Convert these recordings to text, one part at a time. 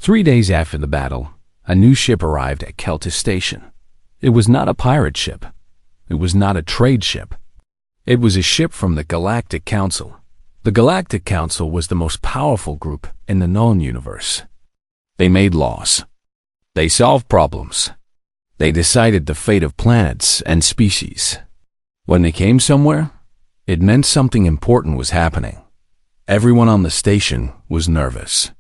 3 days after the battle, a new ship arrived at Keltis Station. It was not a pirate ship. It was not a trade ship. It was a ship from the Galactic Council. The Galactic Council was the most powerful group in the known universe. They made laws. They solved problems. They decided the fate of planets and species. When they came somewhere, it meant something important was happening. Everyone on the station was nervous.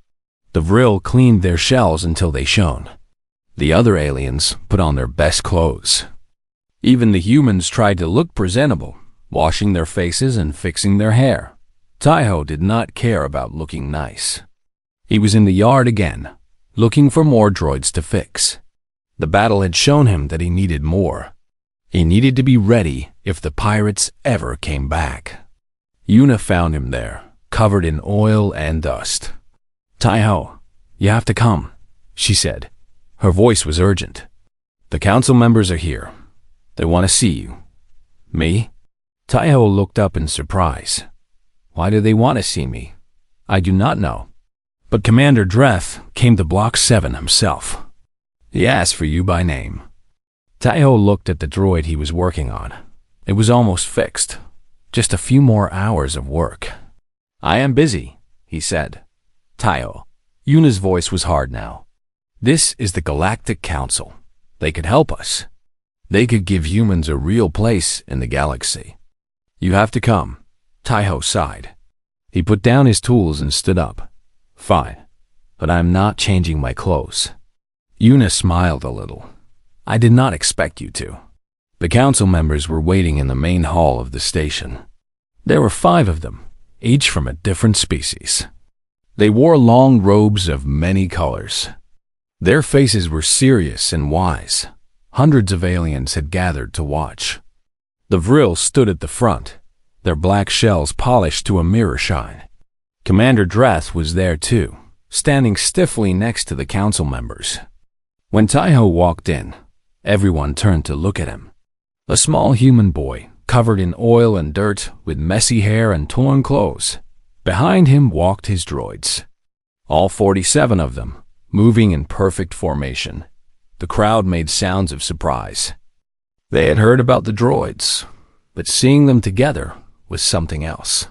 The Vril cleaned their shells until they shone. The other aliens put on their best clothes. Even the humans tried to look presentable, washing their faces and fixing their hair. Taiho did not care about looking nice. He was in the yard again, looking for more droids to fix. The battle had shown him that he needed more. He needed to be ready if the pirates ever came back. Yuna found him there, covered in oil and dust. "Taiho, you have to come," she said. Her voice was urgent. "The council members are here. They want to see you." "Me?" Taiho looked up in surprise. "Why do they want to see me? I do not know." But Commander Dreth came to Block 7 himself. He asked for you by name. Taiho looked at the droid he was working on. It was almost fixed. Just a few more hours of work. "I am busy," he said. "Taiho." Yuna's voice was hard now. "This is the Galactic Council. They could help us. They could give humans a real place in the galaxy. You have to come." Taiho sighed. He put down his tools and stood up. "Fine, but I'm not changing my clothes." Yuna smiled a little. "I did not expect you to." The council members were waiting in the main hall of the station. There were 5 of them, each from a different species. They wore long robes of many colors. Their faces were serious and wise. Hundreds of aliens had gathered to watch. The Vril stood at the front, their black shells polished to a mirror shine. Commander Dreth was there too, standing stiffly next to the council members. When Taiho walked in, everyone turned to look at him. A small human boy, covered in oil and dirt, with messy hair and torn clothes. Behind him walked his droids. All 47 of them, moving in perfect formation. The crowd made sounds of surprise. They had heard about the droids, but seeing them together was something else.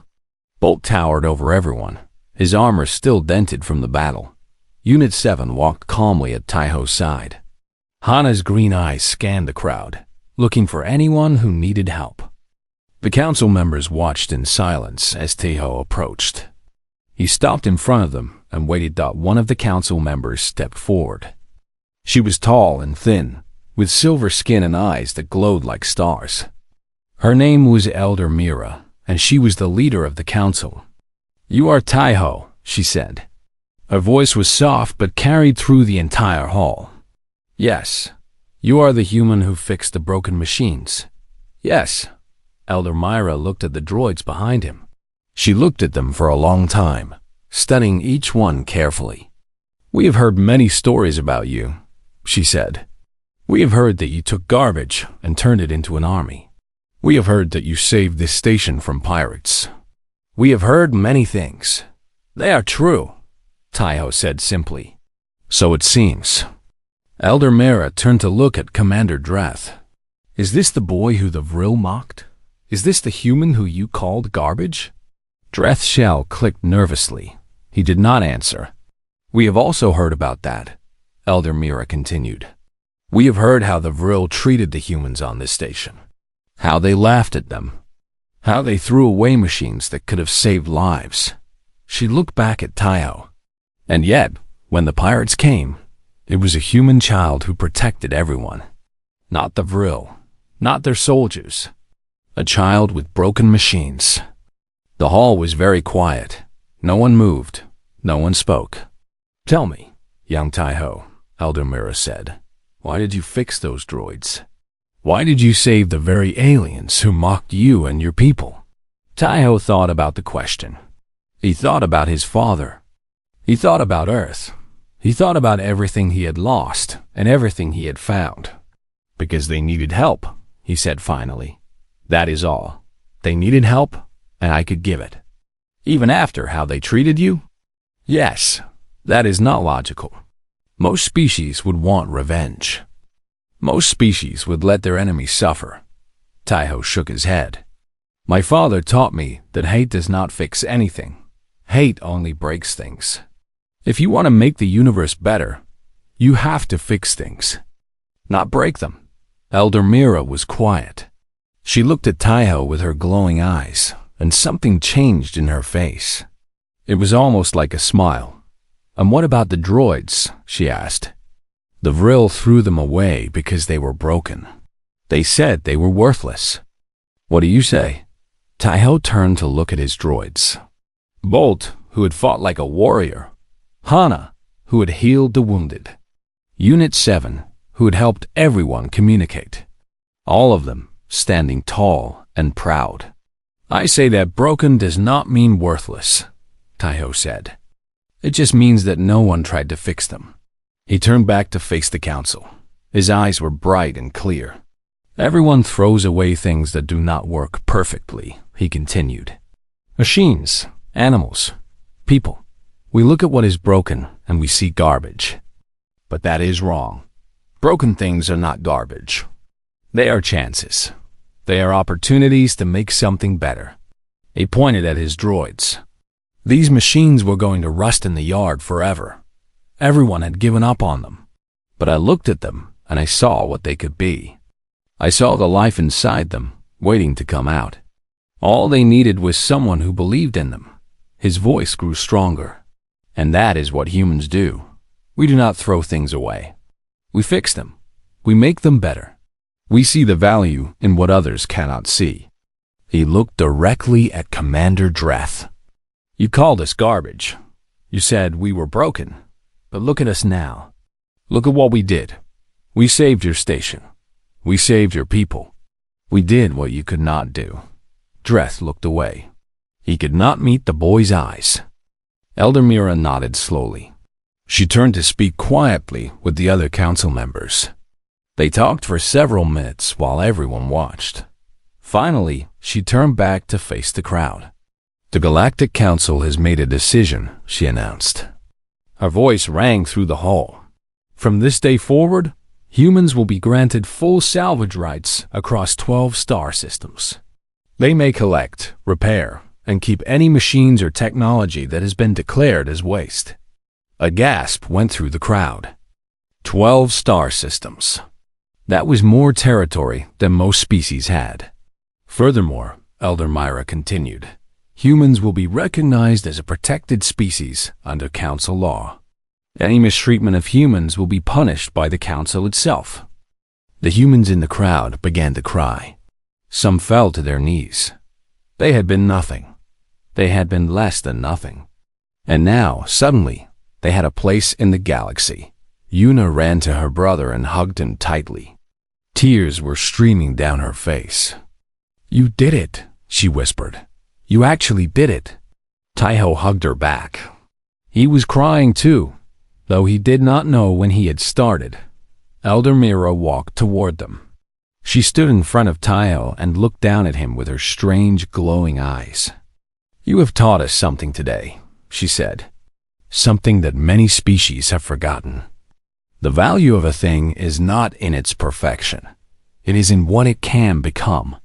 Bolt towered over everyone, his armor still dented from the battle. Unit 7 walked calmly at Taiho's side. Hana's green eyes scanned the crowd, looking for anyone who needed help. The council members watched in silence as Taiho approached. He stopped in front of them and waited till one of the council members stepped forward. She was tall and thin, with silver skin and eyes that glowed like stars. Her name was Elder Mira, and she was the leader of the council. "You are Taiho," she said. Her voice was soft but carried through the entire hall. "Yes, you are the human who fixed the broken machines." "Yes." Elder Mira looked at the droids behind him. She looked at them for a long time, studying each one carefully. "We have heard many stories about you," she said. "We have heard that you took garbage and turned it into an army. We have heard that you saved this station from pirates. We have heard many things. They are true," Taiho said simply. "So it seems." Elder Mira turned to look at Commander Dreth. "Is this the boy who the Vril mocked? Is this the human who you called garbage?" Dreth's shell clicked nervously. He did not answer. "We have also heard about that," Elder Mira continued. "We have heard how the Vril treated the humans on this station. How they laughed at them. How they threw away machines that could have saved lives." She looked back at Taiho. "And yet, when the pirates came, it was a human child who protected everyone. Not the Vril, not their soldiers. A child with broken machines." The hall was very quiet. No one moved. No one spoke. "Tell me, young Taiho," Elder Mira said. "Why did you fix those droids? Why did you save the very aliens who mocked you and your people?" Taiho thought about the question. He thought about his father. He thought about Earth. He thought about everything he had lost and everything he had found. "Because they needed help," he said finally. "That is all. They needed help, and I could give it." "Even after how they treated you?" "Yes, that is not logical," Most species would want revenge. Most species would let their enemies suffer. Taiho shook his head. My father taught me that hate does not fix anything. Hate only breaks things. If you want to make the universe better, you have to fix things, not break them. Elder Mira was quiet. She looked at Taiho with her glowing eyes, and something changed in her face. It was almost like a smile. And what about the droids? She asked. The Vril threw them away because they were broken. They said they were worthless. What do you say? Taiho turned to look at his droids. Bolt, who had fought like a warrior. Hana, who had healed the wounded. Unit 7, who had helped everyone communicate. All of them standing tall and proud. I say that broken does not mean worthless, Taiho said. It just means that no one tried to fix them. He turned back to face the council. His eyes were bright and clear. Everyone throws away things that do not work perfectly, he continued. Machines, animals, people. We look at what is broken and we see garbage. But that is wrong. Broken things are not garbage. They are chances. They are opportunities to make something better. He pointed at his droids. These machines were going to rust in the yard forever. Everyone had given up on them. But I looked at them and I saw what they could be. I saw the life inside them, waiting to come out. All they needed was someone who believed in them. His voice grew stronger. And that is what humans do. We do not throw things away. We fix them. We make them better. We see the value in what others cannot see. He looked directly at Commander Dreth. You called us garbage. You said we were broken. But look at us now. Look at what we did. We saved your station. We saved your people. We did what you could not do. Dreth looked away. He could not meet the boy's eyes. Elder Mira nodded slowly. She turned to speak quietly with the other council members. They talked for several minutes while everyone watched. Finally, she turned back to face the crowd. The Galactic Council has made a decision, she announced. Her voice rang through the hall. From this day forward, humans will be granted full salvage rights across 12 star systems. They may collect, repair, and keep any machines or technology that has been declared as waste. A gasp went through the crowd. 12 star systems. That was more territory than most species had. Furthermore, Elder Myra continued, humans will be recognized as a protected species under Council law. Any mistreatment of humans will be punished by the Council itself. The humans in the crowd began to cry. Some fell to their knees. They had been nothing. They had been less than nothing. And now, suddenly, they had a place in the galaxy. Yuna ran to her brother and hugged him tightly. Tears were streaming down her face. You did it, she whispered. You actually did it. Taiho hugged her back. He was crying too, though he did not know when he had started. Elder Mira walked toward them. She stood in front of Taiho and looked down at him with her strange, glowing eyes. You have taught us something today, she said. Something that many species have forgotten. The value of a thing is not in its perfection. It is in what it can become.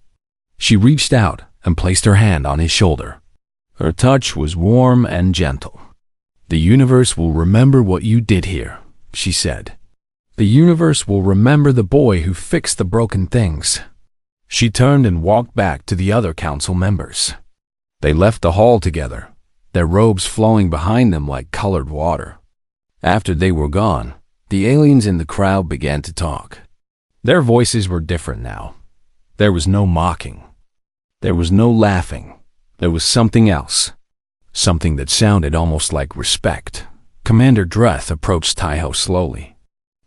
She reached out and placed her hand on his shoulder. Her touch was warm and gentle. The universe will remember what you did here, she said. The universe will remember the boy who fixed the broken things. She turned and walked back to the other council members. They left the hall together, their robes flowing behind them like colored water. After they were gone, the aliens in the crowd began to talk. Their voices were different now. There was no mocking. There was no laughing. There was something else. Something that sounded almost like respect. Commander Dreth approached Taiho slowly.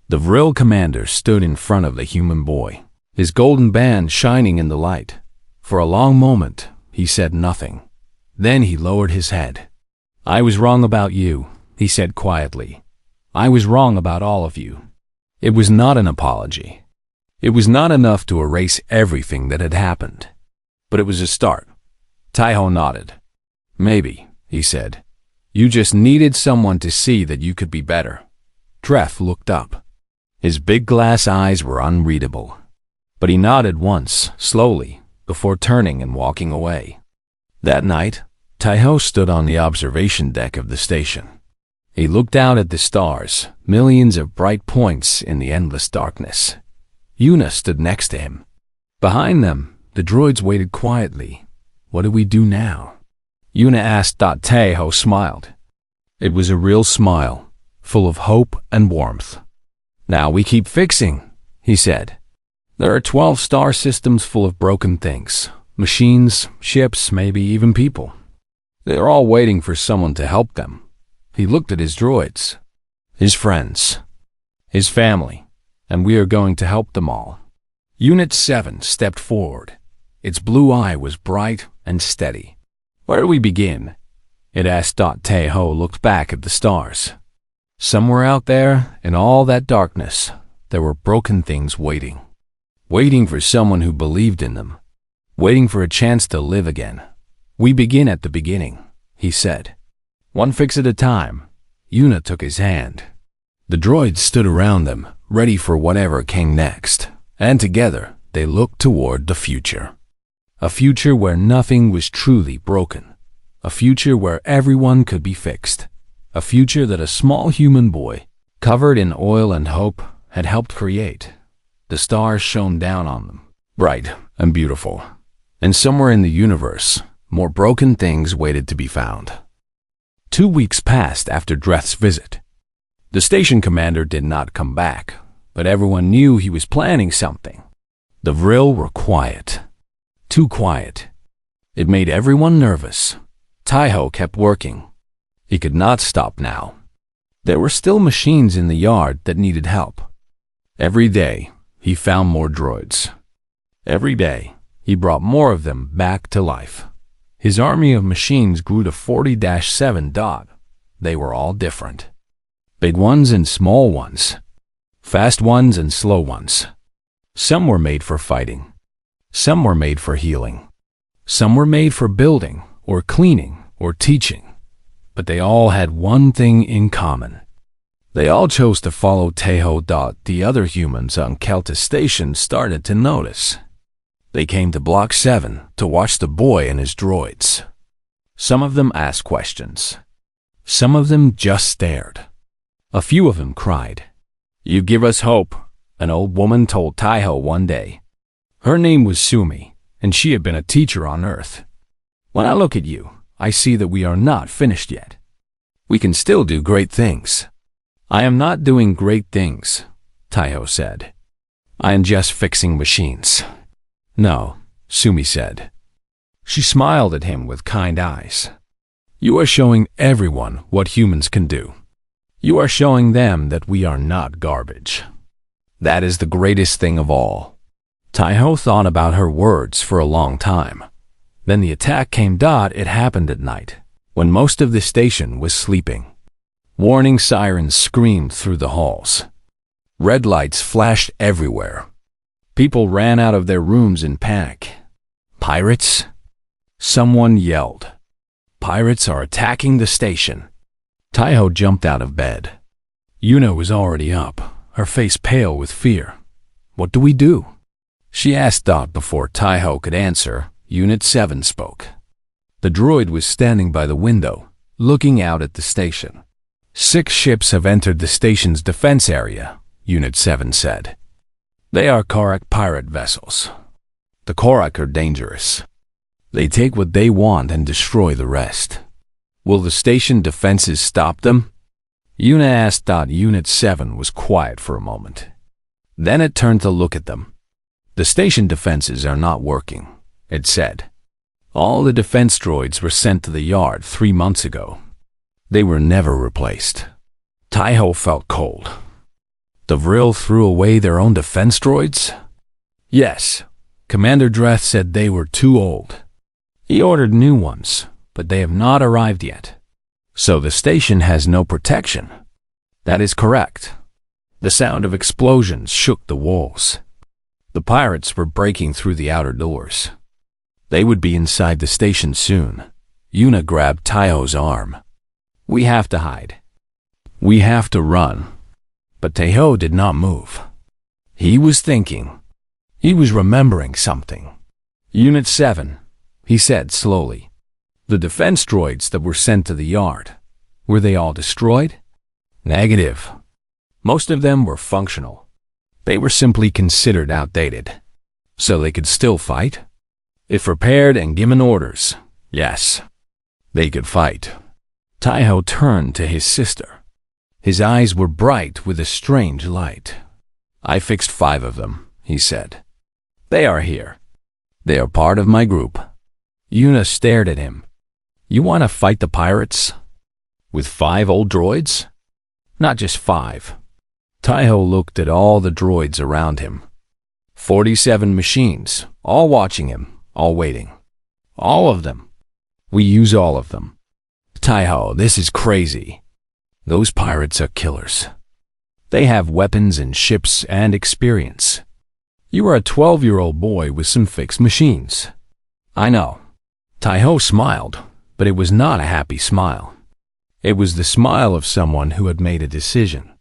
The Vril commander stood in front of the human boy, his golden band shining in the light. For a long moment, he said nothing. Then he lowered his head. I was wrong about you, he said quietly. I was wrong about all of you. It was not an apology. It was not enough to erase everything that had happened. But it was a start. Taiho nodded. Maybe, he said. You just needed someone to see that you could be better. Dreth looked up. His big glass eyes were unreadable, but he nodded once, slowly, before turning and walking away. That night, Taiho stood on the observation deck of the station. He looked out at the stars, millions of bright points in the endless darkness. Yuna stood next to him. Behind them, the droids waited quietly. What do we do now? Yuna asked. Taiho smiled. It was a real smile, full of hope and warmth. Now we keep fixing, he said. There are 12 star systems full of broken things. Machines, ships, maybe even people. They're all waiting for someone to help them. He looked at his droids, his friends, his family, and we are going to help them all. Unit 7 stepped forward. Its blue eye was bright and steady. Where do we begin? It asked. Taiho looked back at the stars. Somewhere out there, in all that darkness, there were broken things waiting. Waiting for someone who believed in them. Waiting for a chance to live again. We begin at the beginning, he said. One fix at a time. Yuna took his hand. The droids stood around them, ready for whatever came next, and together they looked toward the future. A future where nothing was truly broken. A future where everyone could be fixed. A future that a small human boy, covered in oil and hope, had helped create. The stars shone down on them, bright and beautiful. And somewhere in the universe, more broken things waited to be found. 2 weeks passed after Dreth's visit. The station commander did not come back, but everyone knew he was planning something. The Vril were quiet. Too quiet. It made everyone nervous. Taiho kept working. He could not stop now. There were still machines in the yard that needed help. Every day, he found more droids. Every day, he brought more of them back to life. His army of machines grew to 40-7. They were all different. Big ones and small ones. Fast ones and slow ones. Some were made for fighting. Some were made for healing. Some were made for building, or cleaning, or teaching. But they all had one thing in common. They all chose to follow Taiho. The other humans on Keltis Station started to notice. They came to Block 7 to watch the boy and his droids. Some of them asked questions. Some of them just stared. A few of them cried. You give us hope, an old woman told Taiho one day. Her name was Sumi, and she had been a teacher on Earth. When I look at you, I see that we are not finished yet. We can still do great things. I am not doing great things, Taiho said. I am just fixing machines. No, Sumi said. She smiled at him with kind eyes. You are showing everyone what humans can do. You are showing them that we are not garbage. That is the greatest thing of all. Taiho thought about her words for a long time. Then the attack came. It happened at night, when most of the station was sleeping. Warning sirens screamed through the halls. Red lights flashed everywhere. People ran out of their rooms in panic. Pirates? Someone yelled. Pirates are attacking the station. Taiho jumped out of bed. Yuna was already up, her face pale with fear. What do we do? She asked. Before Taiho could answer, Unit 7 spoke. The droid was standing by the window, looking out at the station. 6 ships have entered the station's defense area, Unit 7 said. They are Korak pirate vessels. The Korak are dangerous. They take what they want and destroy the rest. Will the station defenses stop them? Yuna asked. Unit 7 was quiet for a moment. Then it turned to look at them. The station defenses are not working, it said. All the defense droids were sent to the yard 3 months ago. They were never replaced. Taiho felt cold. The Vril threw away their own defense droids? Yes. Commander Dreth said they were too old. He ordered new ones, but they have not arrived yet. So the station has no protection. That is correct. The sound of explosions shook the walls. The pirates were breaking through the outer doors. They would be inside the station soon. Yuna grabbed Taiho's arm. We have to hide. We have to run. But Taeho did not move. He was thinking. He was remembering something. Unit 7, he said slowly. The defense droids that were sent to the yard, were they all destroyed? Negative. Most of them were functional. They were simply considered outdated. So they could still fight? If repaired and given orders, yes, they could fight. Taeho turned to his sister. His eyes were bright with a strange light. I fixed 5 of them, he said. They are here. They are part of my group. Yuna stared at him. You want to fight the pirates? With 5 old droids? Not just 5. Taeho looked at all the droids around him. 47 machines, all watching him, all waiting. All of them. We use all of them. Taeho, this is crazy. Those pirates are killers. They have weapons and ships and experience. You are a 12-year-old boy with some fixed machines. I know. Taeho smiled, but it was not a happy smile. It was the smile of someone who had made a decision.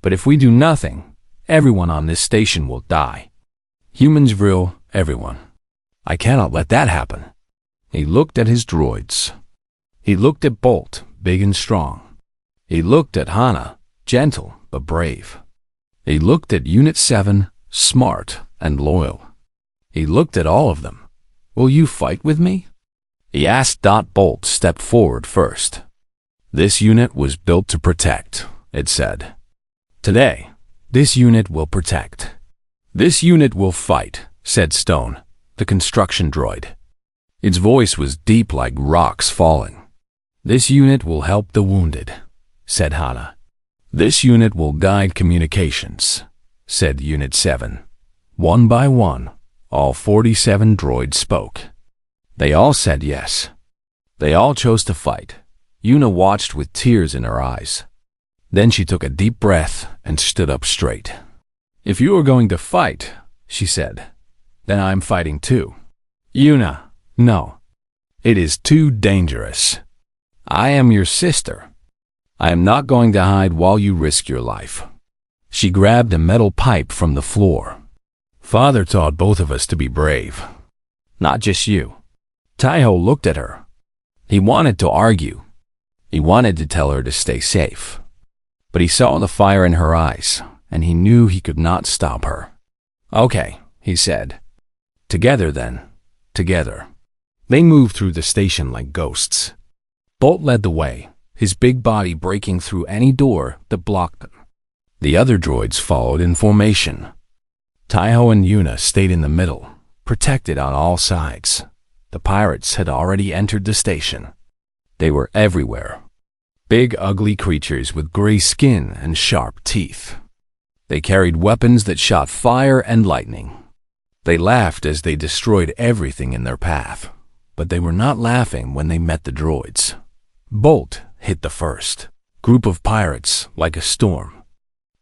But if we do nothing, everyone on this station will die. Humans rule everyone. I cannot let that happen. He looked at his droids. He looked at Bolt, big and strong. He looked at Hana, gentle but brave. He looked at Unit 7, smart and loyal. He looked at all of them. Will you fight with me? He asked. Bolt stepped forward first. This unit was built to protect, it said. Today, this unit will protect. This unit will fight, said Stone, the construction droid. Its voice was deep like rocks falling. This unit will help the wounded, said Hana. This unit will guide communications, said Unit 7. One by one, all 47 droids spoke. They all said yes. They all chose to fight. Yuna watched with tears in her eyes. Then she took a deep breath and stood up straight. If you are going to fight, she said, then I'm fighting too. Yuna, no. It is too dangerous. I am your sister. I am not going to hide while you risk your life. She grabbed a metal pipe from the floor. Father taught both of us to be brave. Not just you. Taeho looked at her. He wanted to argue. He wanted to tell her to stay safe. But he saw the fire in her eyes, and he knew he could not stop her. Okay, he said. Together then. Together. They moved through the station like ghosts. Bolt led the way, his big body breaking through any door that blocked them. The other droids followed in formation. Taeho and Yuna stayed in the middle, protected on all sides. The pirates had already entered the station. They were everywhere. Big, ugly creatures with gray skin and sharp teeth. They carried weapons that shot fire and lightning. They laughed as they destroyed everything in their path, but they were not laughing when they met the droids. Bolt hit the first group of pirates like a storm.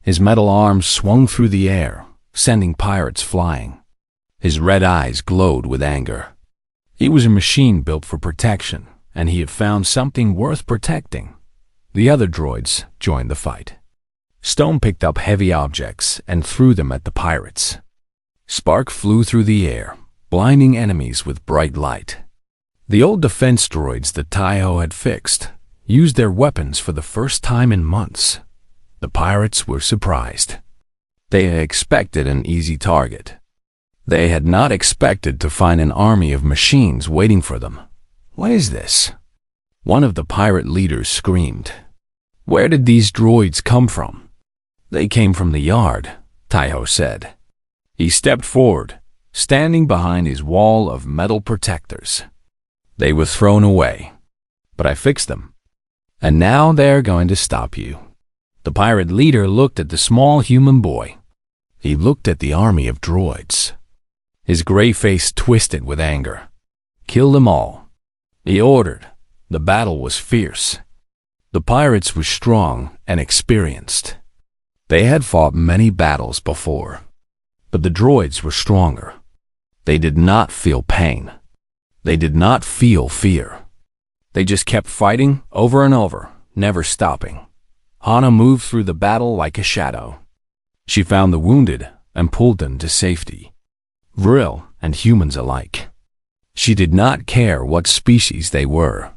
His metal arms swung through the air, sending pirates flying. His red eyes glowed with anger. He was a machine built for protection, and he had found something worth protecting. The other droids joined the fight. Stone picked up heavy objects and threw them at the pirates. Spark flew through the air, blinding enemies with bright light. The old defense droids that Taeho had fixed used their weapons for the first time in months. The pirates were surprised. They had expected an easy target. They had not expected to find an army of machines waiting for them. What is this? One of the pirate leaders screamed. Where did these droids come from? They came from the yard, Taeho said. He stepped forward, standing behind his wall of metal protectors. They were thrown away, but I fixed them. And now they're going to stop you. The pirate leader looked at the small human boy. He looked at the army of droids. His gray face twisted with anger. Kill them all. He ordered. The battle was fierce. The pirates were strong and experienced. They had fought many battles before. But the droids were stronger. They did not feel pain. They did not feel fear. They just kept fighting over and over, never stopping. Hana moved through the battle like a shadow. She found the wounded and pulled them to safety, Vril and humans alike. She did not care what species they were.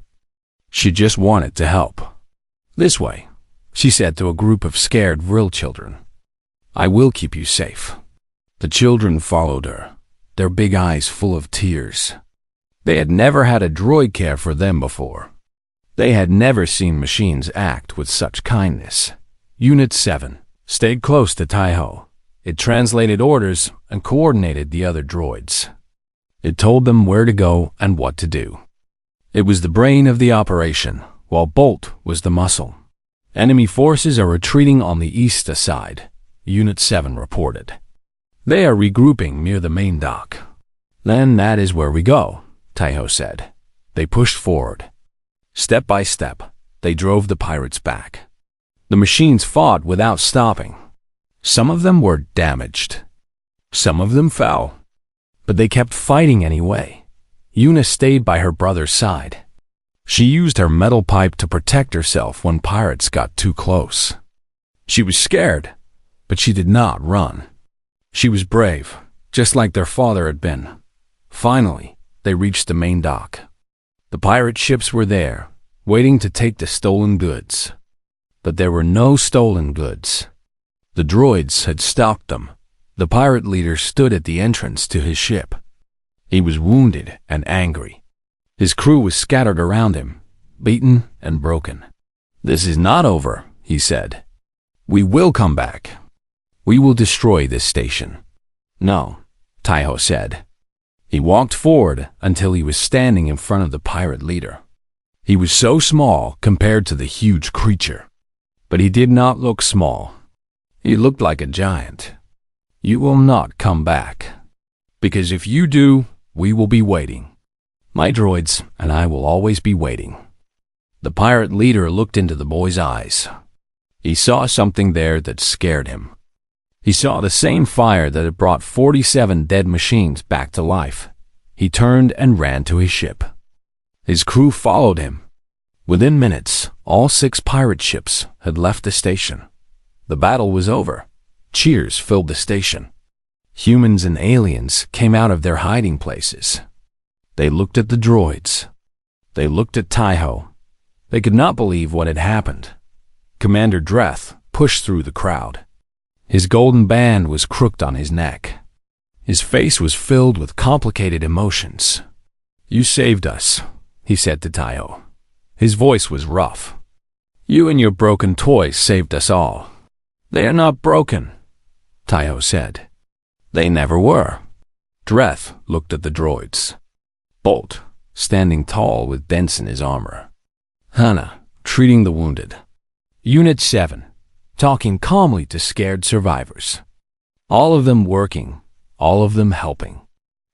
She just wanted to help. "This way," she said to a group of scared Vril children. "I will keep you safe." The children followed her, their big eyes full of tears. They had never had a droid care for them before. They had never seen machines act with such kindness. Unit 7 stayed close to Taiho. It translated orders and coordinated the other droids. It told them where to go and what to do. It was the brain of the operation, while Bolt was the muscle. "Enemy forces are retreating on the east side," Unit 7 reported. "They are regrouping near the main dock." "Then that is where we go," Taiho said. They pushed forward. Step by step, they drove the pirates back. The machines fought without stopping. Some of them were damaged. Some of them fell. But they kept fighting anyway. Una stayed by her brother's side. She used her metal pipe to protect herself when pirates got too close. She was scared, but she did not run. She was brave, just like their father had been. Finally, they reached the main dock. The pirate ships were there, waiting to take the stolen goods. But there were no stolen goods. The droids had stopped them. The pirate leader stood at the entrance to his ship. He was wounded and angry. His crew was scattered around him, beaten and broken. "This is not over," he said. "We will come back. We will destroy this station." "No," Taiho said. He walked forward until he was standing in front of the pirate leader. He was so small compared to the huge creature. But he did not look small. He looked like a giant. "You will not come back. Because if you do, we will be waiting. My droids and I will always be waiting." The pirate leader looked into the boy's eyes. He saw something there that scared him. He saw the same fire that had brought 47 dead machines back to life. He turned and ran to his ship. His crew followed him. Within minutes, all 6 pirate ships had left the station. The battle was over. Cheers filled the station. Humans and aliens came out of their hiding places. They looked at the droids. They looked at Taiho. They could not believe what had happened. Commander Dreth pushed through the crowd. His golden band was crooked on his neck. His face was filled with complicated emotions. "You saved us," he said to Taiho. His voice was rough. "You and your broken toys saved us all." "They are not broken," Taiho said. "They never were." Dreth looked at the droids. Bolt, standing tall with dents in his armor. Hana, treating the wounded. Unit 7, talking calmly to scared survivors. All of them working, all of them helping.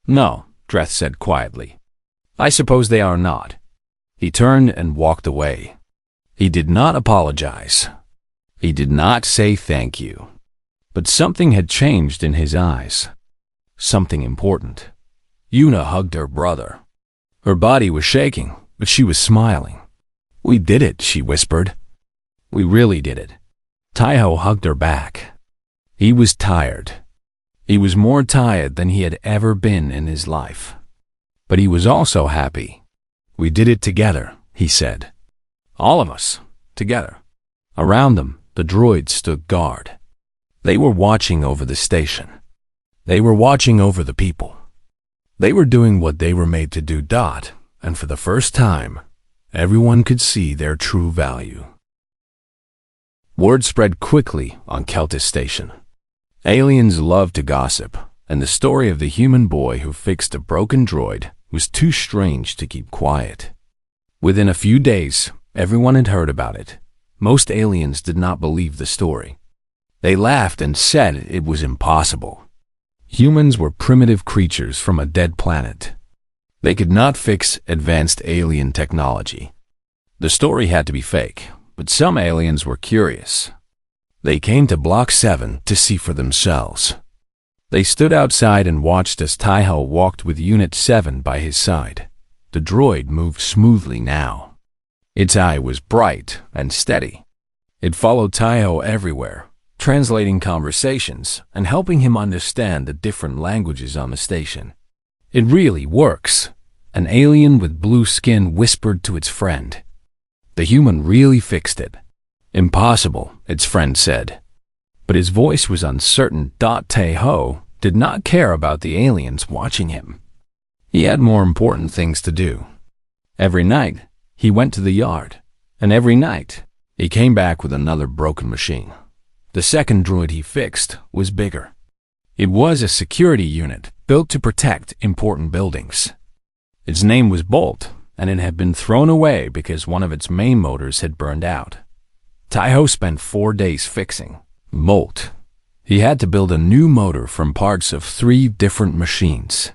"No," Dreth said quietly. "I suppose they are not." He turned and walked away. He did not apologize. He did not say thank you. But something had changed in his eyes. Something important. Una hugged her brother. Her body was shaking, but she was smiling. "We did it," she whispered. "We really did it." Taiho hugged her back. He was tired. He was more tired than he had ever been in his life. But he was also happy. "We did it together," he said. "All of us, together." Around them, the droids stood guard. They were watching over the station. They were watching over the people. They were doing what they were made to do, and for the first time, everyone could see their true value. Word spread quickly on Keltis Station. Aliens loved to gossip, and the story of the human boy who fixed a broken droid was too strange to keep quiet. Within a few days, everyone had heard about it. Most aliens did not believe the story. They laughed and said it was impossible. Humans were primitive creatures from a dead planet. They could not fix advanced alien technology. The story had to be fake, but some aliens were curious. They came to Block 7 to see for themselves. They stood outside and watched as Taiho walked with Unit 7 by his side. The droid moved smoothly now. Its eye was bright and steady. It followed Taiho everywhere, translating conversations and helping him understand the different languages on the station. "It really works," an alien with blue skin whispered to its friend. "The human really fixed it." "Impossible," its friend said. But his voice was uncertain. Taiho did not care about the aliens watching him. He had more important things to do. Every night, he went to the yard, and every night, he came back with another broken machine. The second droid he fixed was bigger. It was a security unit built to protect important buildings. Its name was Bolt, and it had been thrown away because one of its main motors had burned out. Taiho spent 4 days fixing Bolt. He had to build a new motor from parts of 3 different machines.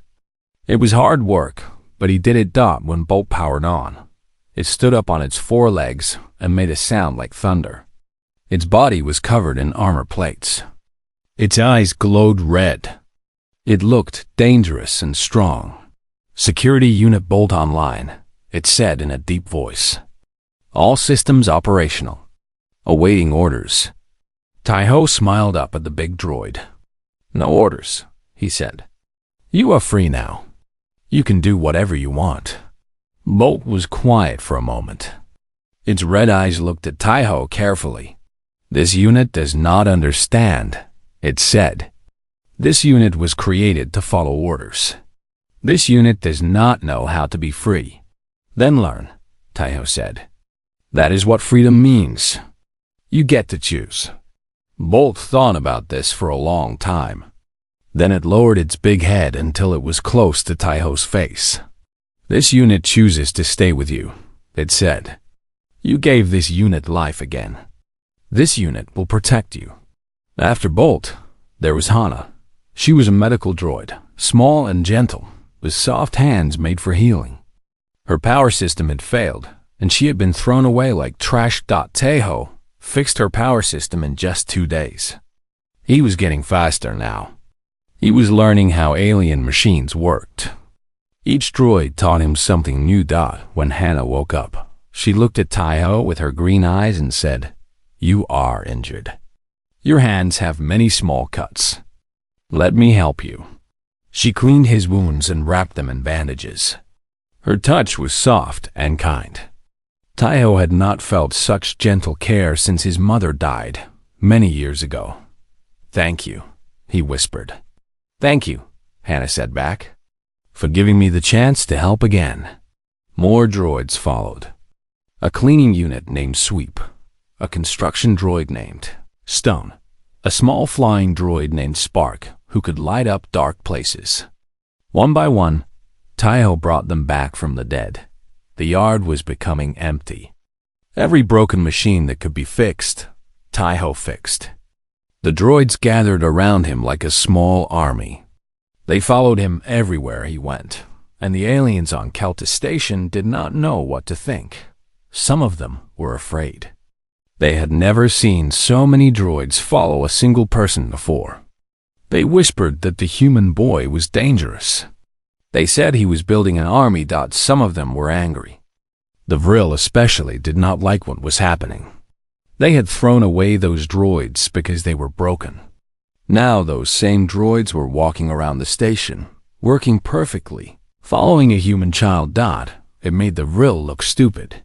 It was hard work, but he did it. When Bolt powered on, it stood up on its 4 legs and made a sound like thunder. Its body was covered in armor plates. Its eyes glowed red. It looked dangerous and strong. "Security Unit Bolt online," it said in a deep voice. "All systems operational. Awaiting orders." Taiho smiled up at the big droid. "No orders," he said. "You are free now. You can do whatever you want." Bolt was quiet for a moment. Its red eyes looked at Taiho carefully. "This unit does not understand," it said. "This unit was created to follow orders. This unit does not know how to be free." "Then learn," Taiho said. "That is what freedom means. You get to choose." Bolt thought about this for a long time. Then it lowered its big head until it was close to Taiho's face. "This unit chooses to stay with you," it said. "You gave this unit life again. This unit will protect you." After Bolt, there was Hana. She was a medical droid, small and gentle, with soft hands made for healing. Her power system had failed, and she had been thrown away like trash. Taiho fixed her power system in just 2 days. He was getting faster now. He was learning how alien machines worked. Each droid taught him something new. When Hana woke up, she looked at Taiho with her green eyes and said, "You are injured. Your hands have many small cuts. Let me help you." She cleaned his wounds and wrapped them in bandages. Her touch was soft and kind. Taiho had not felt such gentle care since his mother died many years ago. "Thank you," he whispered. "Thank you," Hana said back, "for giving me the chance to help again." More droids followed. A cleaning unit named Sweep, a construction droid named Stone, a small flying droid named Spark who could light up dark places. One by one, Taiho brought them back from the dead. The yard was becoming empty. Every broken machine that could be fixed, Taiho fixed. The droids gathered around him like a small army. They followed him everywhere he went, and the aliens on Keltis Station did not know what to think. Some of them were afraid. They had never seen so many droids follow a single person before. They whispered that the human boy was dangerous. They said he was building an army. Some of them were angry. The Vril especially did not like what was happening. They had thrown away those droids because they were broken. Now those same droids were walking around the station, working perfectly, following a human child. It made the Vril look stupid.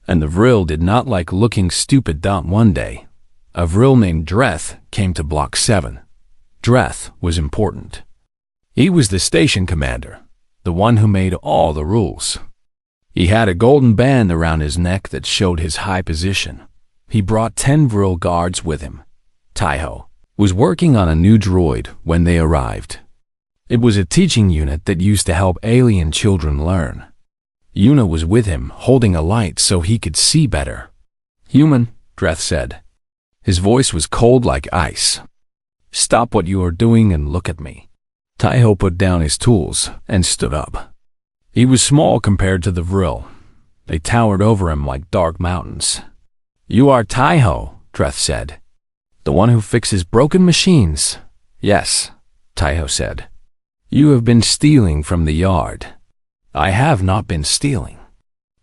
And the Vril did not like looking stupid. One day, a Vril named Dreth came to Block 7. Dreth was important. He was the station commander, the one who made all the rules. He had a golden band around his neck that showed his high position. He brought 10 Vril guards with him. Taiho was working on a new droid when they arrived. It was a teaching unit that used to help alien children learn. Yuna was with him, holding a light so he could see better. "Human," Dreth said. His voice was cold like ice. "Stop what you are doing and look at me." Taiho put down his tools and stood up. He was small compared to the Vril. They towered over him like dark mountains. "You are Taiho," Dreth said. "The one who fixes broken machines." "Yes," Taiho said. "You have been stealing from the yard." "I have not been stealing.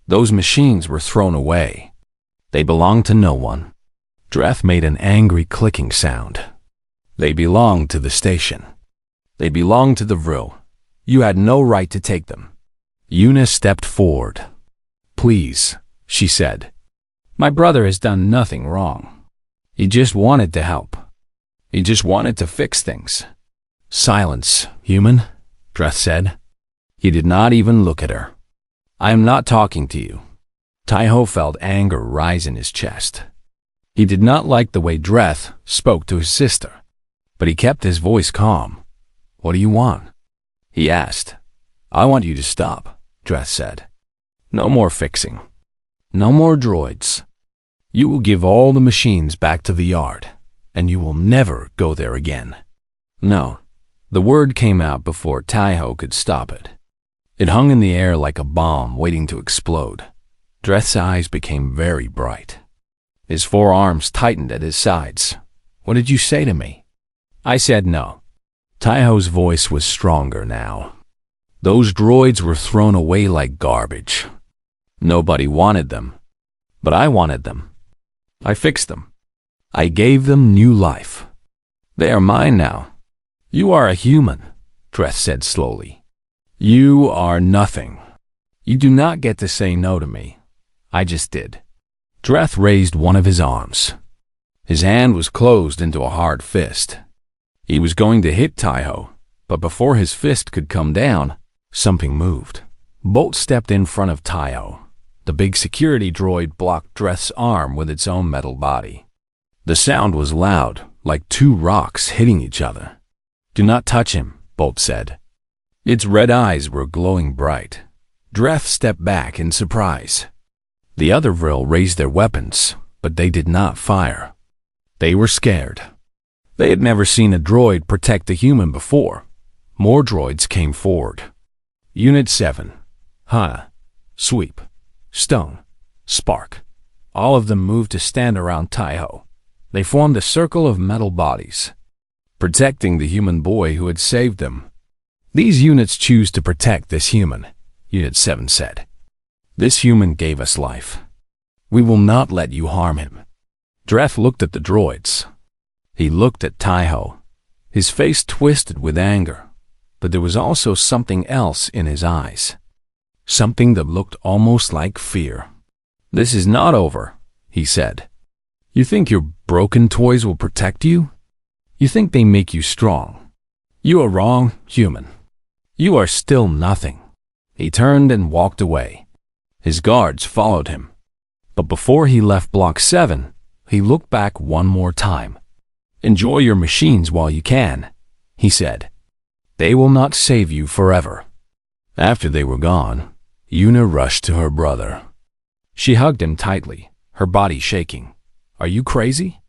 Those machines were thrown away. They belong to no one. Dreth made an angry clicking sound. They belonged to the station. They belonged to the Vril. You had no right to take them. Una stepped forward. Please, she said. My brother has done nothing wrong. He just wanted to help. He just wanted to fix things. Silence, human, Dreth said. He did not even look at her. I am not talking to you. Taiho felt anger rise in his chest. He did not like the way Dreth spoke to his sister, but he kept his voice calm. What do you want? He asked. I want you to stop, Dreth said. No more fixing. No more droids. You will give all the machines back to the yard, and you will never go there again. No. The word came out before Taiho could stop it. It hung in the air like a bomb waiting to explode. Dreth's eyes became very bright. His forearms tightened at his sides. What did you say to me? I said no. Taiho's voice was stronger now. Those droids were thrown away like garbage. Nobody wanted them, but I wanted them. I fixed them. I gave them new life. They are mine now. You are a human, Dreth said slowly. You are nothing. You do not get to say no to me. I just did. Dreth raised one of his arms. His hand was closed into a hard fist. He was going to hit Taiho, but before his fist could come down, something moved. Bolt stepped in front of Taiho. The big security droid blocked Dreth's arm with its own metal body. The sound was loud, like two rocks hitting each other. Do not touch him, Bolt said. Its red eyes were glowing bright. Dreth stepped back in surprise. The other Vril raised their weapons, but they did not fire. They were scared. They had never seen a droid protect a human before. More droids came forward. Unit 7. Hana, Sweep, Stone, Spark. All of them moved to stand around Taiho. They formed a circle of metal bodies, protecting the human boy who had saved them. These units choose to protect this human, Unit 7 said. This human gave us life. We will not let you harm him. Dreth looked at the droids. He looked at Taiho. His face twisted with anger, but there was also something else in his eyes. Something that looked almost like fear. This is not over, he said. You think your broken toys will protect you? You think they make you strong. You are wrong, human. You are still nothing. He turned and walked away. His guards followed him. But before he left Block 7, he looked back one more time. Enjoy your machines while you can, he said. They will not save you forever. After they were gone, Una rushed to her brother. She hugged him tightly, her body shaking. Are you crazy?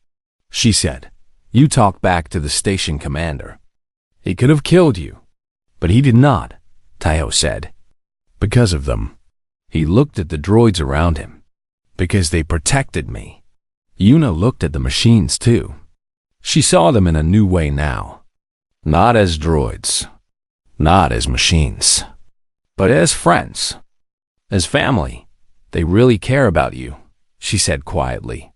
She said. You talk back to the station commander. He could have killed you, but he did not, Taiho said. Because of them. He looked at the droids around him. Because they protected me. Una looked at the machines too. She saw them in a new way now. Not as droids. Not as machines. But as friends. As family. They really care about you, she said quietly.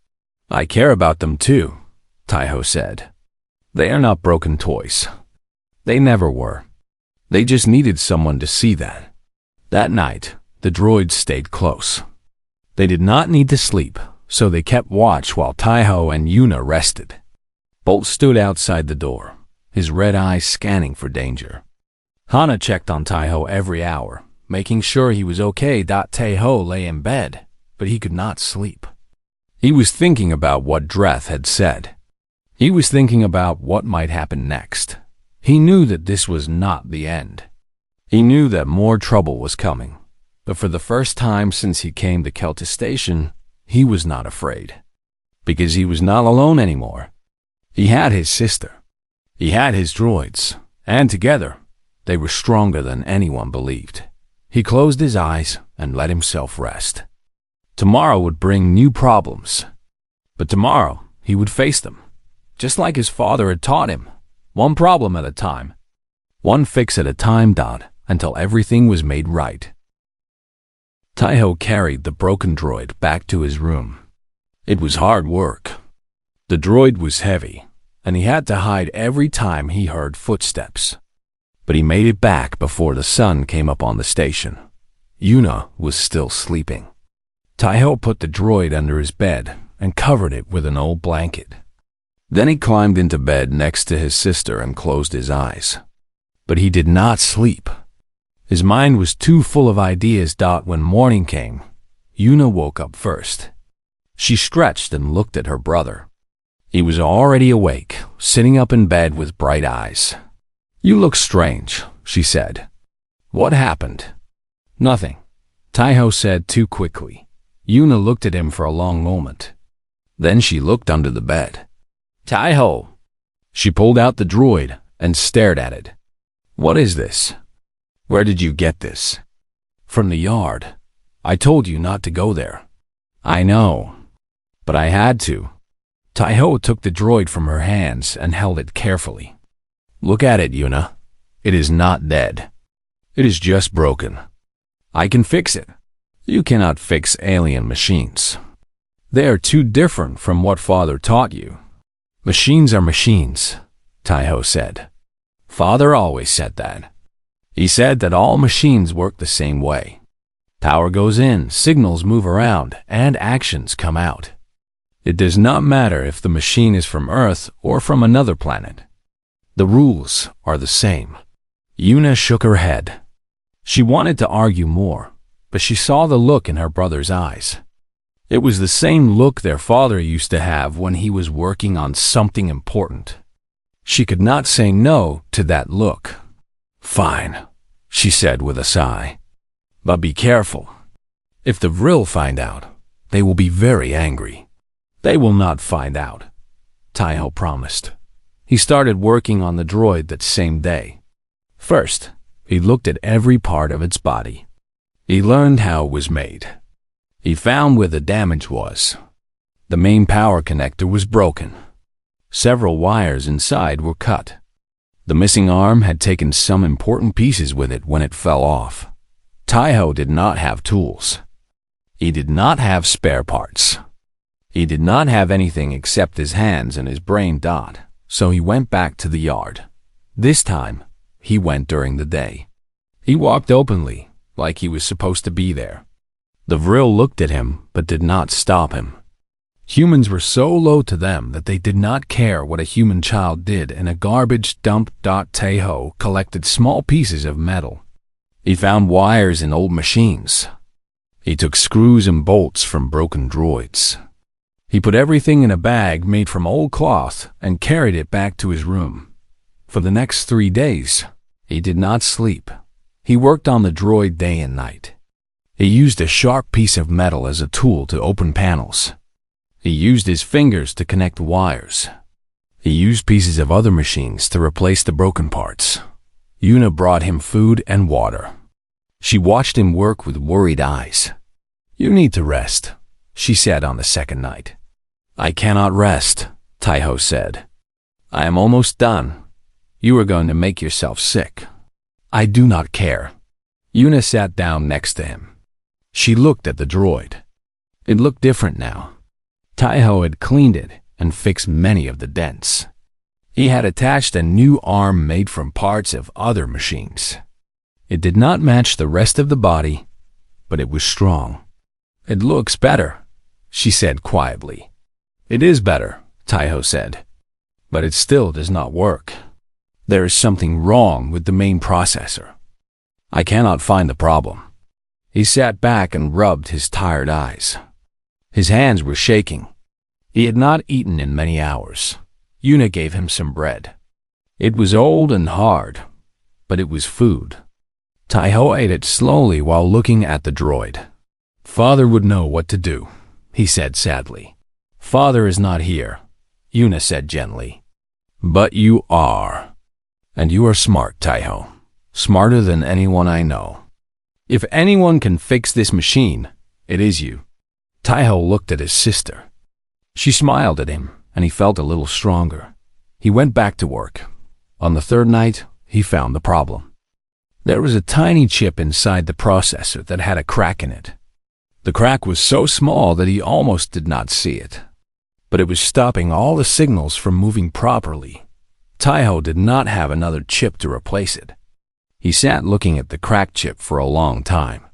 I care about them too, Taiho said. They are not broken toys. They never were. They just needed someone to see that. That night, the droids stayed close. They did not need to sleep, so they kept watch while Taiho and Una rested. Bolt stood outside the door, his red eyes scanning for danger. Hana checked on Taiho every hour, making sure he was okay. Taiho lay in bed, but he could not sleep. He was thinking about what Dreth had said. He was thinking about what might happen next. He knew that this was not the end. He knew that more trouble was coming, but for the first time since he came to Keltis Station, he was not afraid. Because he was not alone anymore. He had his sister. He had his droids, and together, they were stronger than anyone believed. He closed his eyes and let himself rest. Tomorrow would bring new problems, but tomorrow he would face them, just like his father had taught him, one problem at a time, one fix at a time, until everything was made right. Taiho carried the broken droid back to his room. It was hard work. The droid was heavy, and he had to hide every time he heard footsteps. But he made it back before the sun came up on the station. Yuna was still sleeping. Taiho put the droid under his bed and covered it with an old blanket. Then he climbed into bed next to his sister and closed his eyes. But he did not sleep. His mind was too full of ideas. When morning came, Yuna woke up first. She stretched and looked at her brother. He was already awake, sitting up in bed with bright eyes. "You look strange," she said. "What happened?" "Nothing," Taiho said too quickly. Yuna looked at him for a long moment. Then she looked under the bed. "Taiho!" She pulled out the droid and stared at it. "What is this? Where did you get this?" "From the yard. I told you not to go there." "I know, but I had to." Taiho took the droid from her hands and held it carefully. "Look at it, Yuna. It is not dead. It is just broken. I can fix it." "You cannot fix alien machines. They are too different from what Father taught you." "Machines are machines," Taiho said. "Father always said that. He said that all machines work the same way. Power goes in, signals move around, and actions come out. It does not matter if the machine is from Earth or from another planet. The rules are the same." Yuna shook her head. She wanted to argue more, but she saw the look in her brother's eyes. It was the same look their father used to have when he was working on something important. She could not say no to that look. "Fine," she said with a sigh. "But be careful. If the Vril find out, they will be very angry." "They will not find out," Taiho promised. He started working on the droid that same day. First, he looked at every part of its body. He learned how it was made. He found where the damage was. The main power connector was broken. Several wires inside were cut. The missing arm had taken some important pieces with it when it fell off. Taiho did not have tools. He did not have spare parts. He did not have anything except his hands and his brain. So he went back to the yard. This time, he went during the day. He walked openly, like he was supposed to be there. The Vril looked at him, but did not stop him. Humans were so low to them that they did not care what a human child did in a garbage dump. Taiho collected small pieces of metal. He found wires in old machines. He took screws and bolts from broken droids. He put everything in a bag made from old cloth and carried it back to his room. For the next 3 days, he did not sleep. He worked on the droid day and night. He used a sharp piece of metal as a tool to open panels. He used his fingers to connect wires. He used pieces of other machines to replace the broken parts. Yuna brought him food and water. She watched him work with worried eyes. "You need to rest," she said on the second night. "I cannot rest," Taiho said. "I am almost done. You are going to make yourself sick." "I do not care." Yuna sat down next to him. She looked at the droid. It looked different now. Taiho had cleaned it and fixed many of the dents. He had attached a new arm made from parts of other machines. It did not match the rest of the body, but it was strong. "It looks better," she said quietly. "It is better," Taiho said, "but it still does not work. There is something wrong with the main processor. I cannot find the problem." He sat back and rubbed his tired eyes. His hands were shaking. He had not eaten in many hours. Yuna gave him some bread. It was old and hard, but it was food. Taiho ate it slowly while looking at the droid. "Father would know what to do," he said sadly. "Father is not here," Yuna said gently. "But you are. And you are smart, Taiho. Smarter than anyone I know. If anyone can fix this machine, it is you." Taiho looked at his sister. She smiled at him, and he felt a little stronger. He went back to work. On the third night, he found the problem. There was a tiny chip inside the processor that had a crack in it. The crack was so small that he almost did not see it. but it was stopping all the signals from moving properly. Taiho did not have another chip to replace it. He sat looking at the cracked chip for a long time.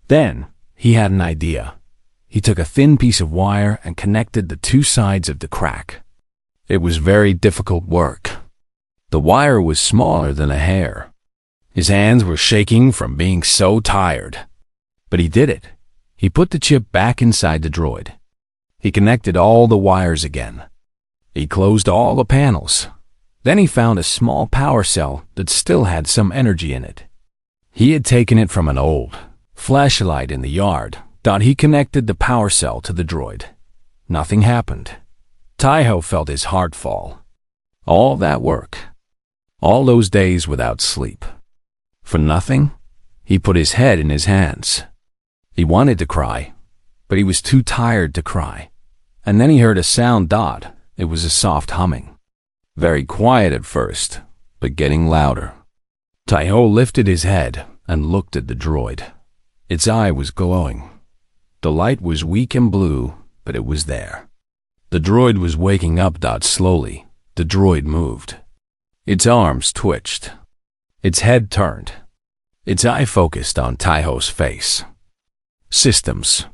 Then, he had an idea. He took a thin piece of wire and connected the two sides of the crack. It was very difficult work. The wire was smaller than a hair. His hands were shaking from being so tired. But he did it. He put the chip back inside the droid. He connected all the wires again. He closed all the panels. Then he found a small power cell that still had some energy in it. He had taken it from an old flashlight in the yard. He connected the power cell to the droid. Nothing happened. Taiho felt his heart fall. All that work. All those days without sleep. For nothing? He put his head in his hands. He wanted to cry, but he was too tired to cry. And then he heard a sound. It was a soft humming. Very quiet at first, but getting louder. Taiho lifted his head and looked at the droid. Its eye was glowing. The light was weak and blue, but it was there. The droid was waking up. Slowly, the droid moved. Its arms twitched. Its head turned. Its eye focused on Taiho's face. Systems.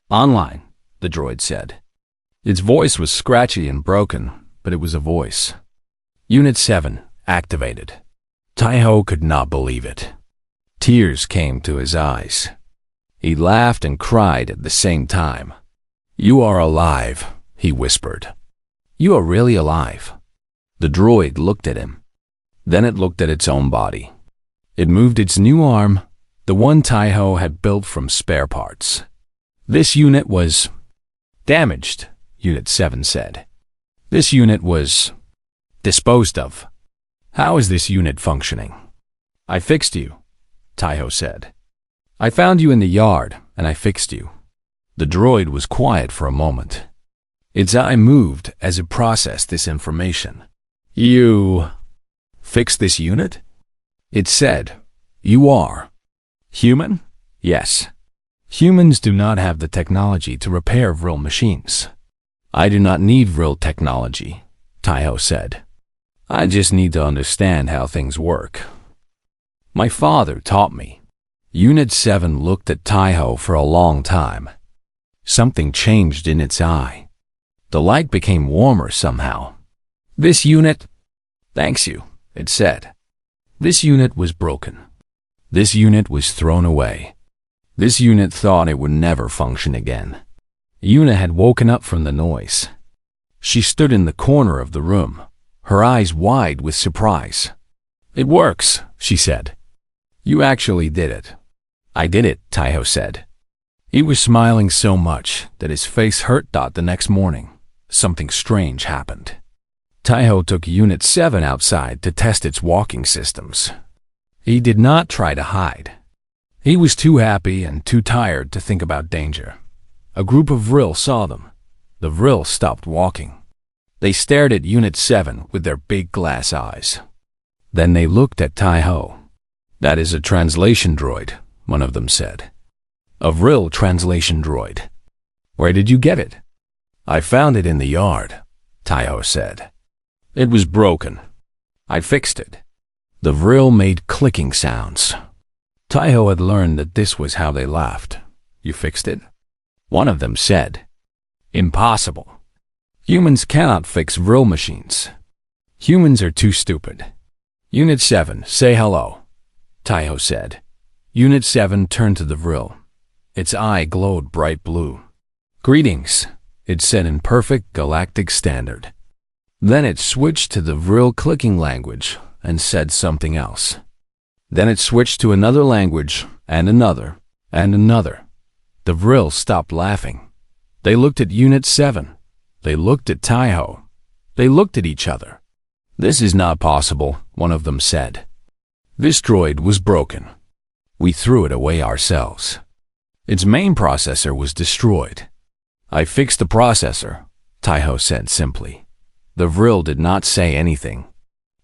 Online, the droid said. Its voice was scratchy and broken, but it was a voice. Unit 7, activated. Taiho could not believe it. Tears came to his eyes. He laughed and cried at the same time. "You are alive," he whispered. "You are really alive." The droid looked at him. Then it looked at its own body. It moved its new arm, the one Taiho had built from spare parts. "This unit was damaged," Unit 7 said. "This unit was disposed of. How is this unit functioning?" "I fixed you," Taiho said. "I found you in the yard, and I fixed you." The droid was quiet for a moment. Its eye moved as it processed this information. "You fixed this unit?" It said. "You are human?" "Yes. Humans do not have the technology to repair Vril machines." "I do not need Vril technology," Taiho said. "I just need to understand how things work. My father taught me." Unit 7 looked at Taiho for a long time. Something changed in its eye. The light became warmer somehow. "This unit, thanks you," it said. This unit was broken. This unit was thrown away. This unit thought it would never function again. Yuna had woken up from the noise. She stood in the corner of the room, her eyes wide with surprise. "It works," she said. "You actually did it." "I did it," Taiho said. He was smiling so much that his face hurt. The next morning, something strange happened. Taiho took Unit 7 outside to test its walking systems. He did not try to hide. He was too happy and too tired to think about danger. A group of Vril saw them. The Vril stopped walking. They stared at Unit 7 with their big glass eyes. Then they looked at Taiho. "That is a translation droid," one of them said. "A Vril translation droid. Where did you get it?" "I found it in the yard," Taiho said. "It was broken. I fixed it." The Vril made clicking sounds. Taiho had learned that this was how they laughed. "You fixed it?" One of them said. "Impossible. Humans cannot fix Vril machines. Humans are too stupid." "Unit 7, say hello," Taiho said. Unit 7 turned to the Vril. Its eye glowed bright blue. "Greetings," it said in perfect galactic standard. Then it switched to the Vril clicking language and said something else. Then it switched to another language and another and another. The Vril stopped laughing. They looked at Unit 7. They looked at Taiho. They looked at each other. "This is not possible," one of them said. "This droid was broken. We threw it away ourselves. Its main processor was destroyed." "I fixed the processor," Taiho said simply. The Vril did not say anything.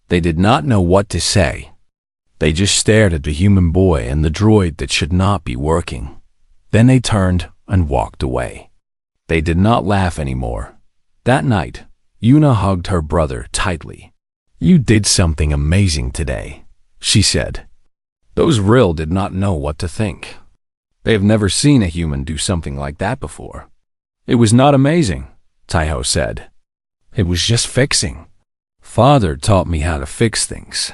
They did not know what to say. They just stared at the human boy and the droid that should not be working. Then they turned and walked away. They did not laugh anymore. That night, Yuna hugged her brother tightly. "You did something amazing today," she said. Those Rill did not know what to think. They have never seen a human do something like that before. "It was not amazing," Taiho said. "It was just fixing. Father taught me how to fix things."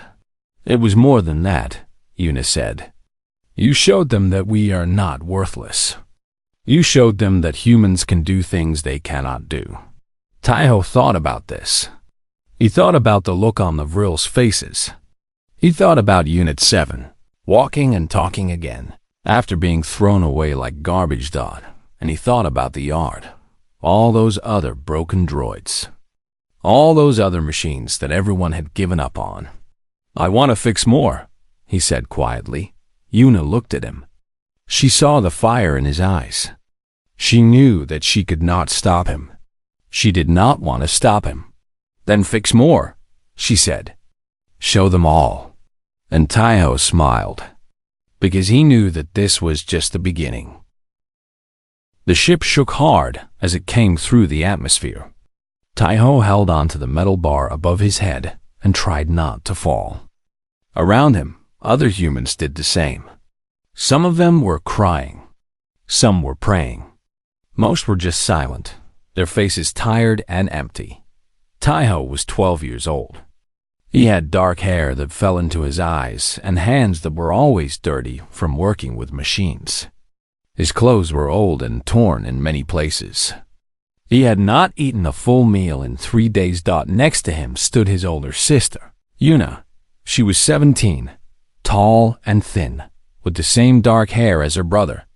"It was more than that," Yuna said. "You showed them that we are not worthless. You showed them that humans can do things they cannot do." Taiho thought about this. He thought about the look on the Vrill's faces. He thought about Unit 7, walking and talking again, after being thrown away like garbage dot, and he thought about the yard, all those other broken droids, all those other machines that everyone had given up on. "I want to fix more," he said quietly. Yuna looked at him. She saw the fire in his eyes. She knew that she could not stop him. She did not want to stop him. "Then fix more," she said. "Show them all." And Taiho smiled, because he knew that this was just the beginning. The ship shook hard as it came through the atmosphere. Taiho held onto the metal bar above his head and tried not to fall. Around him, other humans did the same. Some of them were crying. Some were praying. Most were just silent, their faces tired and empty. Taiho was 12 years old. He had dark hair that fell into his eyes and hands that were always dirty from working with machines. His clothes were old and torn in many places. He had not eaten a full meal in 3 days. Next to him stood his older sister, Yuna. She was 17, tall and thin, with the same dark hair as her brother.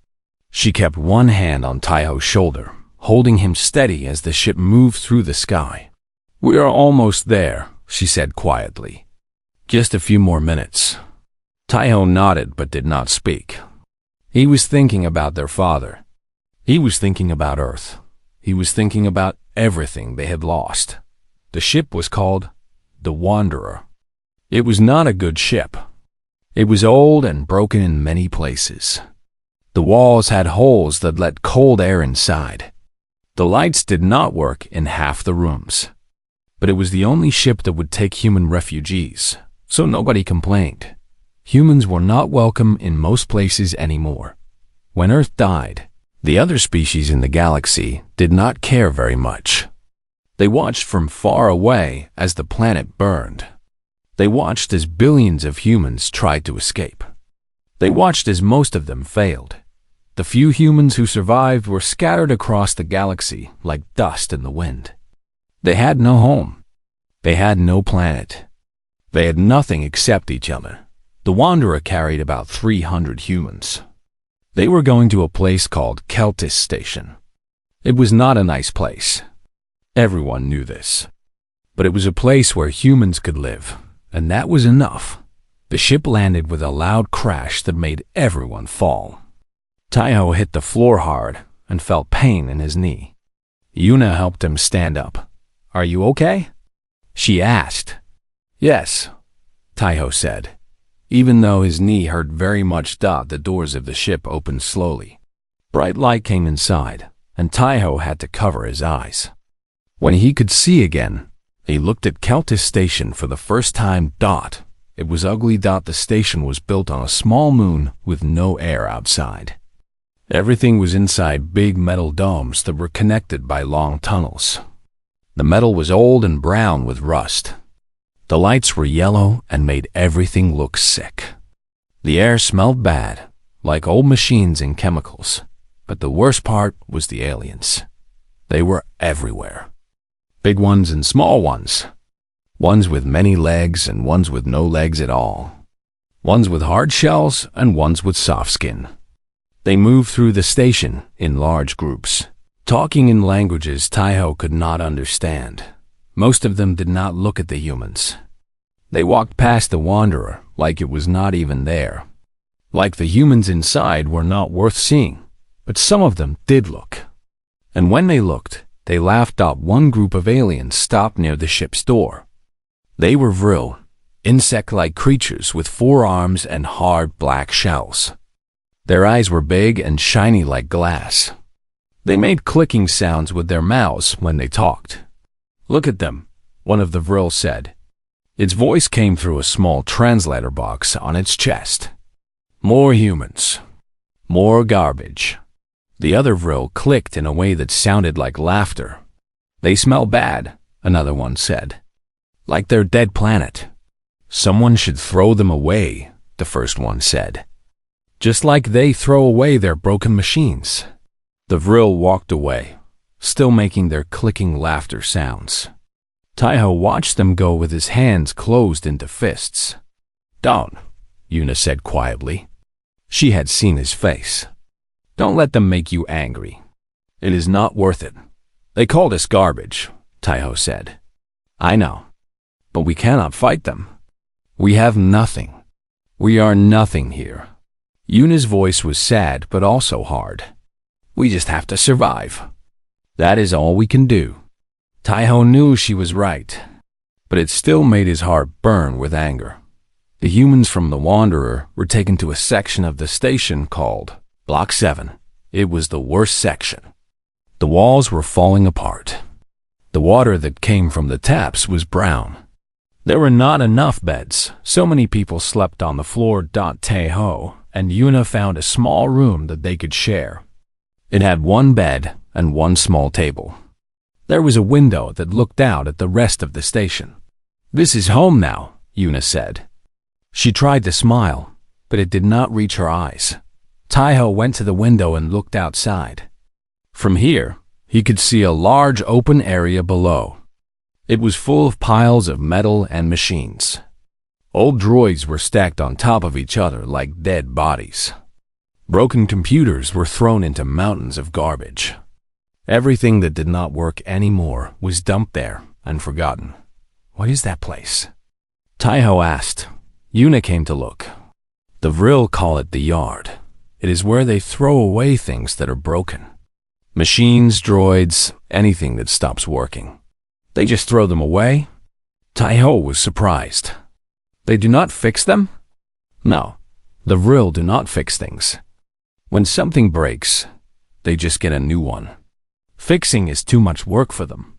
She kept one hand on Taiho's shoulder, holding him steady as the ship moved through the sky. "We are almost there," she said quietly. "Just a few more minutes." Taiho nodded but did not speak. He was thinking about their father. He was thinking about Earth. He was thinking about everything they had lost. The ship was called the Wanderer. It was not a good ship. It was old and broken in many places. The walls had holes that let cold air inside. The lights did not work in half the rooms. But it was the only ship that would take human refugees, so nobody complained. Humans were not welcome in most places anymore. When Earth died, the other species in the galaxy did not care very much. They watched from far away as the planet burned. They watched as billions of humans tried to escape. They watched as most of them failed. The few humans who survived were scattered across the galaxy like dust in the wind. They had no home. They had no planet. They had nothing except each other. The Wanderer carried about 300 humans. They were going to a place called Keltis Station. It was not a nice place. Everyone knew this. But it was a place where humans could live, and that was enough. The ship landed with a loud crash that made everyone fall. Taiho hit the floor hard and felt pain in his knee. Yuna helped him stand up. "Are you okay?" she asked. "Yes," Taiho said. Even though his knee hurt very much, the doors of the ship opened slowly. Bright light came inside, and Taiho had to cover his eyes. When he could see again, he looked at Keltis Station for the first time. It was ugly. The station was built on a small moon with no air outside. Everything was inside big metal domes that were connected by long tunnels. The metal was old and brown with rust. The lights were yellow and made everything look sick. The air smelled bad, like old machines and chemicals. But the worst part was the aliens. They were everywhere. Big ones and small ones. Ones with many legs and ones with no legs at all. Ones with hard shells and ones with soft skin. They moved through the station in large groups, talking in languages Taiho could not understand. Most of them did not look at the humans. They walked past the Wanderer like it was not even there. Like the humans inside were not worth seeing, but some of them did look. And when they looked, they laughed. One group of aliens stopped near the ship's door. They were Vril, insect-like creatures with 4 arms and hard black shells. Their eyes were big and shiny like glass. They made clicking sounds with their mouths when they talked, "Look at them," one of the Vril said. Its voice came through a small translator box on its chest. "More humans. More garbage." The other Vril clicked in a way that sounded like laughter. "They smell bad," another one said. "Like their dead planet." "Someone should throw them away," the first one said. "Just like they throw away their broken machines." The Vril walked away, still making their clicking laughter sounds. Taiho watched them go with his hands closed into fists. "Don't," Yuna said quietly. She had seen his face. "Don't let them make you angry. It is not worth it." "They called us garbage," Taiho said. "I know, but we cannot fight them. We have nothing. We are nothing here." Yuna's voice was sad but also hard. "We just have to survive. That is all we can do." Taiho knew she was right, but it still made his heart burn with anger. The humans from the Wanderer were taken to a section of the station called Block 7. It was the worst section. The walls were falling apart. The water that came from the taps was brown. There were not enough beds. So many people slept on the floor. Taiho and Yuna found a small room that they could share. It had one bed and one small table. There was a window that looked out at the rest of the station. "This is home now," Yuna said. She tried to smile, but it did not reach her eyes. Taiho went to the window and looked outside. From here, he could see a large open area below. It was full of piles of metal and machines. Old droids were stacked on top of each other like dead bodies. Broken computers were thrown into mountains of garbage. Everything that did not work anymore was dumped there and forgotten. "What is that place?" Taiho asked. Yuna came to look. The Vril call it the yard. It is where they throw away things that are broken. Machines, droids, anything that stops working. They just throw them away? Taiho was surprised. "They do not fix them?" "No, the Vril do not fix things. When something breaks, they just get a new one. Fixing is too much work for them."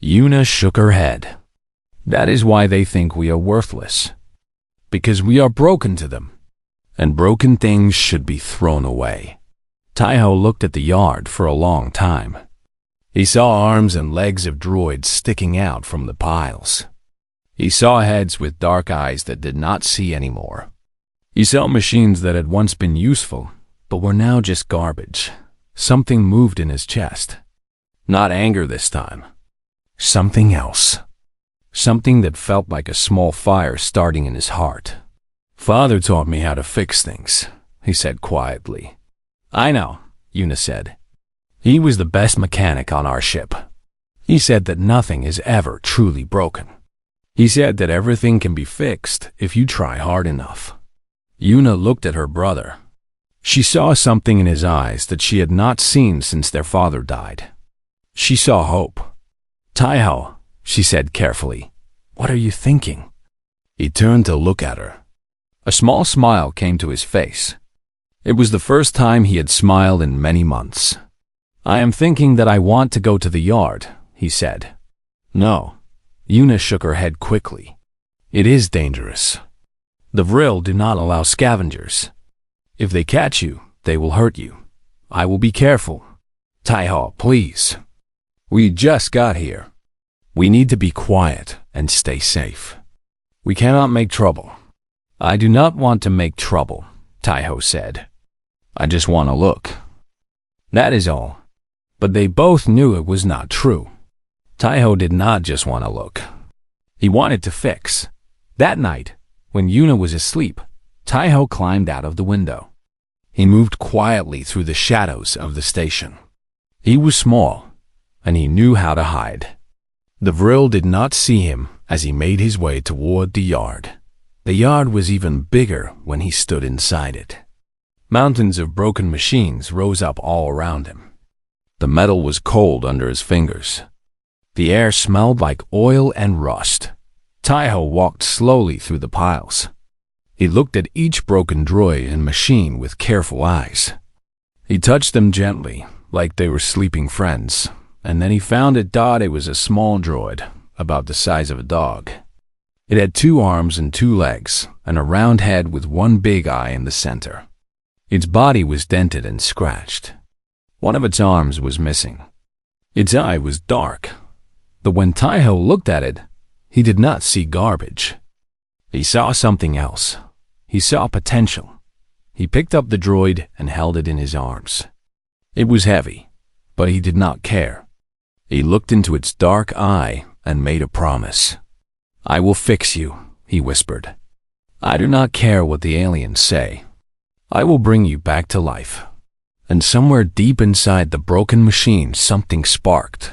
Yuna shook her head. "That is why they think we are worthless. Because we are broken to them. And broken things should be thrown away." Taiho looked at the yard for a long time. He saw arms and legs of droids sticking out from the piles. He saw heads with dark eyes that did not see anymore. He saw machines that had once been useful, but were now just garbage. Something moved in his chest. Not anger this time. Something else. Something that felt like a small fire starting in his heart. "Father taught me how to fix things," he said quietly. "I know," Yuna said. "He was the best mechanic on our ship. He said that nothing is ever truly broken. He said that everything can be fixed if you try hard enough." Yuna looked at her brother. She saw something in his eyes that she had not seen since their father died. She saw hope. "Taiho," she said carefully, "what are you thinking?" He turned to look at her. A small smile came to his face. It was the first time he had smiled in many months. "I am thinking that I want to go to the yard," he said. "No." Yuna shook her head quickly. "It is dangerous. The Vril do not allow scavengers. If they catch you, they will hurt you. I will be careful. Taiho, please. We just got here. We need to be quiet and stay safe. We cannot make trouble." "I do not want to make trouble," Taiho said. "I just want to look. That is all." But they both knew it was not true. Taiho did not just want to look. He wanted to fix. That night, when Yuna was asleep, Taiho climbed out of the window. He moved quietly through the shadows of the station. He was small, and he knew how to hide. The Vril did not see him as he made his way toward the yard. The yard was even bigger when he stood inside it. Mountains of broken machines rose up all around him. The metal was cold under his fingers. The air smelled like oil and rust. Taiho walked slowly through the piles. He looked at each broken droid and machine with careful eyes. He touched them gently, like they were sleeping friends. and then he found it was a small droid, about the size of a dog. It had 2 arms and 2 legs, and a round head with one big eye in the center. Its body was dented and scratched. One of its arms was missing. Its eye was dark, but when Taiho looked at it, he did not see garbage. He saw something else. He saw potential. He picked up the droid and held it in his arms. It was heavy, but he did not care. He looked into its dark eye and made a promise. "I will fix you," he whispered. "I do not care what the aliens say. I will bring you back to life." And somewhere deep inside the broken machine, something sparked.